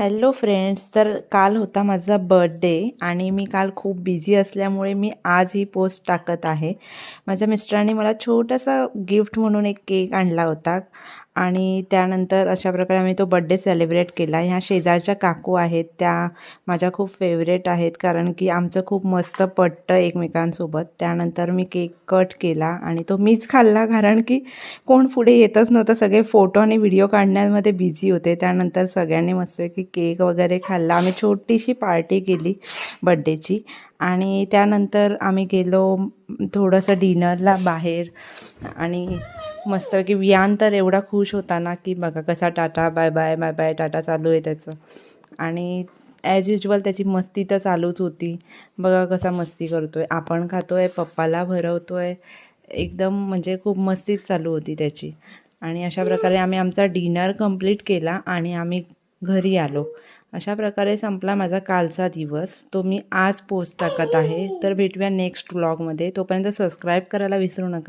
Hello friends, तर काल होता माझा बर्थडे आणि मी काल खूप बिझी असल्यामुळे मी आज ही पोस्ट टाकत आहे. माझ्या मिस्टरांनी मला छोटासा गिफ्ट म्हणून एक केक आणला होता आणि त्यानंतर अशा प्रकारे आम्ही तो बर्थडे सेलिब्रेट केला. ह्या शेजारच्या काकू आहेत, त्या माझ्या खूप फेवरेट आहेत, कारण की आमचं खूप मस्त पटतं एकमेकांसोबत. त्यानंतर मी केक कट केला आणि तो मीच खाल्ला, कारण की कोण पुढे येतच नव्हतं. सगळे फोटो आणि व्हिडिओ काढण्यामध्ये बिझी होते. त्यानंतर सगळ्यांनी मस्तपैकी केक वगैरे खाल्ला. आम्ही छोटीशी पार्टी केली बड्डेची आणि त्यानंतर आम्ही गेलो थोडंसं डिनरला बाहेर आणि मस्तपैकी वियान तर एवढा खुश होता ना, की बघा कसा tata bye bye bye bye tata चालू आहे त्याचं. आणि ॲज युजल त्याची मस्ती तर चालूच होती. बघा कसा मस्ती करतोय, आपण खातोय, पप्पाला भरवतोय, एकदम म्हणजे खूप मस्तीच चालू होती त्याची. आणि अशा प्रकारे आम्ही आमचा डिनर कंप्लीट केला आणि आम्ही घरी आलो. अशा प्रकारे संपला माझा कालचा दिवस. तो मी आज पोस्ट टाकत आहे. तर भेटूया नेक्स्ट व्लॉगमध्ये. तोपर्यंत सबस्क्राईब करायला विसरू नका.